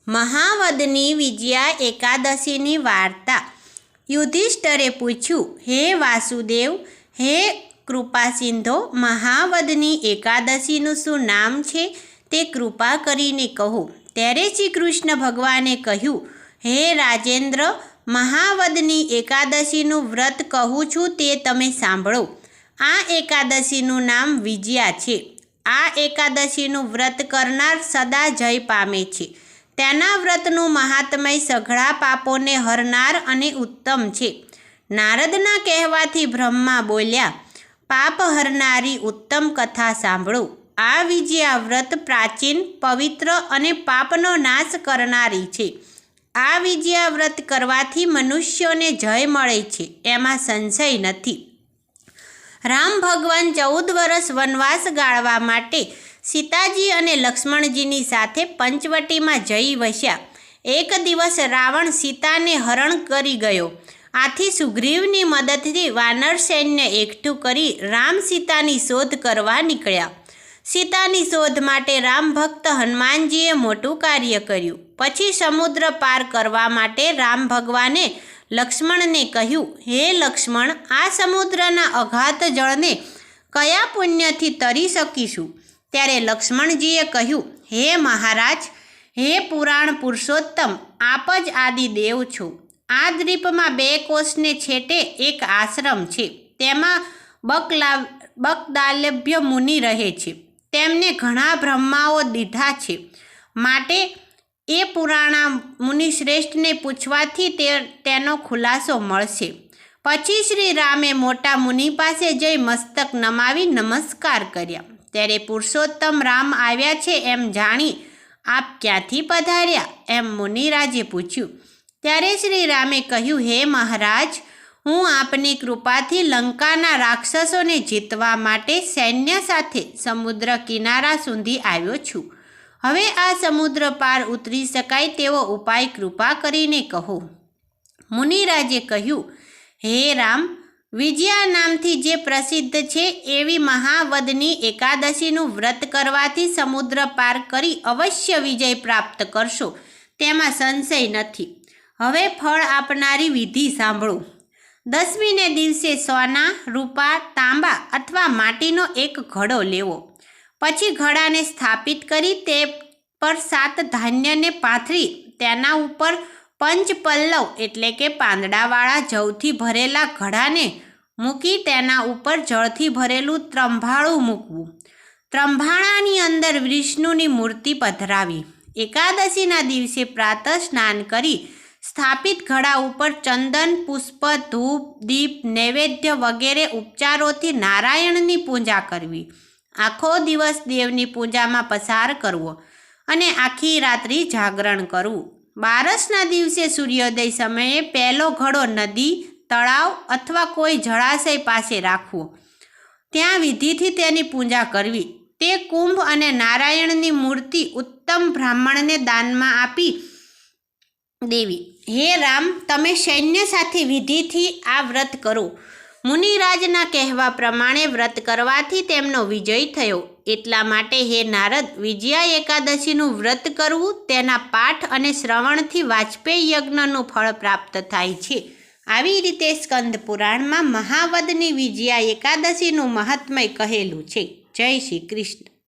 મહાવદની વિજયા એકાદશીની વાર્તા। યુધિષ્ઠરે પૂછ્યું, હે વાસુદેવ, હે કૃપાસિંધો, મહાવદની એકાદશીનું શું નામ છે તે કૃપા કરીને કહો। ત્યારે શ્રી કૃષ્ણ ભગવાને કહ્યું, હે રાજેન્દ્ર, મહાવદની એકાદશીનું વ્રત કહું છું તે તમે સાંભળો। આ એકાદશીનું નામ વિજયા છે। આ એકાદશીનું વ્રત કરનાર સદા જય પામે છે। તેના વ્રતનું મહાત્મય સઘળા પાપોને હરનાર અને ઉત્તમ છે। નારદના કહેવાથી બ્રહ્મા બોલ્યા, પાપ હરનારી ઉત્તમ કથા સાંભળો। આ વિજયા વ્રત પ્રાચીન, પવિત્ર અને પાપનો નાશ કરનારી છે। આ વિજયા વ્રત કરવાથી મનુષ્યોને જય મળે છે, એમાં સંશય નથી। રામ ભગવાન 14 વર્ષ વનવાસ ગાળવા માટે સીતાજી અને લક્ષ્મણજીની સાથે પંચવટીમાં જઈ વસ્યા। એક દિવસ રાવણ સીતાને હરણ કરી ગયો। આથી સુગ્રીવની મદદથી વાનર સૈન્ય એકઠું કરી રામ સીતાની શોધ કરવા નીકળ્યા। સીતાની શોધ માટે રામ ભક્ત હનુમાનજીએ મોટું કાર્ય કર્યું। પછી સમુદ્ર પાર કરવા માટે રામ ભગવાને લક્ષ્મણને કહ્યું, હે લક્ષ્મણ, આ સમુદ્રના અગાધ જળને કયા પુણ્યથી તરી શકીશું? ત્યારે લક્ષ્મણજીએ કહ્યું, હે મહારાજ, હે પુરાણ પુરુષોત્તમ, આપ જ આદિદેવ છો। આ દ્વીપમાં 2 કોસને છેટે એક આશ્રમ છે। તેમાં બકદાલભ્ય મુનિ રહે છે। તેમને ઘણા બ્રહ્માઓ દીધા છે, માટે એ પુરાણા મુનિ શ્રેષ્ઠને પૂછવાથી તેનો ખુલાસો મળશે। પછી શ્રી રામે મોટા મુનિ પાસે જઈ મસ્તક નમાવી નમસ્કાર કર્યા। ત્યારે પુરુષોત્તમ રામ આવ્યા છે એમ જાણી, આપ ક્યાંથી પધાર્યા? એમ મુનિરાજે પૂછ્યું। ત્યારે શ્રી રામે કહ્યું, હે મહારાજ, હું આપની કૃપાથી લંકાના રાક્ષસોને જીતવા માટે સૈન્ય સાથે સમુદ્ર કિનારા સુધી આવ્યો છું। હવે આ સમુદ્ર પાર ઉતરી શકાય તેવો ઉપાય કૃપા કરીને કહો। મુનિરાજે કહ્યું, હે રામ, વિજયા નામથી જે પ્રસિદ્ધ છે એવી મહાવદની એકાદશીનું વ્રત કરવાથી સમુદ્ર પાર કરી અવશ્ય વિજય પ્રાપ્ત કરશો, તેમાં સંશય નથી। હવે ફળ આપનારી વિધિ સાંભળો। 10મીને દિવસે સોના, રૂપા, તાંબા અથવા માટીનો એક ઘડો લેવો। પછી ઘડાને સ્થાપિત કરી તે પર 7 ધાન્યને પાથરી તેના ઉપર પંચપલ્લવ એટલે કે પાંદડાવાળા જવથી ભરેલા ઘડાને મૂકી તેના ઉપર જળથી ભરેલું ત્રંભાળું મૂકવું। ત્રંભાળાની અંદર વિષ્ણુની મૂર્તિ પધરાવી। એકાદશીના દિવસે પ્રાતઃ સ્નાન કરી સ્થાપિત ઘડા ઉપર ચંદન, પુષ્પ, ધૂપ, દીપ, નૈવેદ્ય વગેરે ઉપચારોથી નારાયણની પૂજા કરવી। આખો દિવસ દેવની પૂજામાં પસાર કરવો અને આખી રાત્રિ જાગરણ કરવું। બારસના દિવસે સૂર્યોદય સમયે પહેલો ઘડો નદી, તળાવ અથવા કોઈ જળાશય પાસે રાખવો। ત્યાં વિધિથી તેની પૂજા કરવી। તે કુંભ અને નારાયણની મૂર્તિ ઉત્તમ બ્રાહ્મણને દાનમાં આપી દેવી। હે રામ, તમે સૈન્ય સાથે વિધિથી આ વ્રત કરો। મુનિરાજના કહેવા પ્રમાણે વ્રત કરવાથી તેમનો વિજય થયો। એટલા માટે હે નારદ, વિજયા એકાદશીનું વ્રત કરવું, તેના પાઠ અને શ્રવણથી વાજપેયી યજ્ઞનું ફળ પ્રાપ્ત થાય છે। આવી રીતે સ્કંદ પુરાણમાં મહાવદની વિજયા એકાદશીનું મહાત્મય કહેલું છે। જય શ્રી કૃષ્ણ।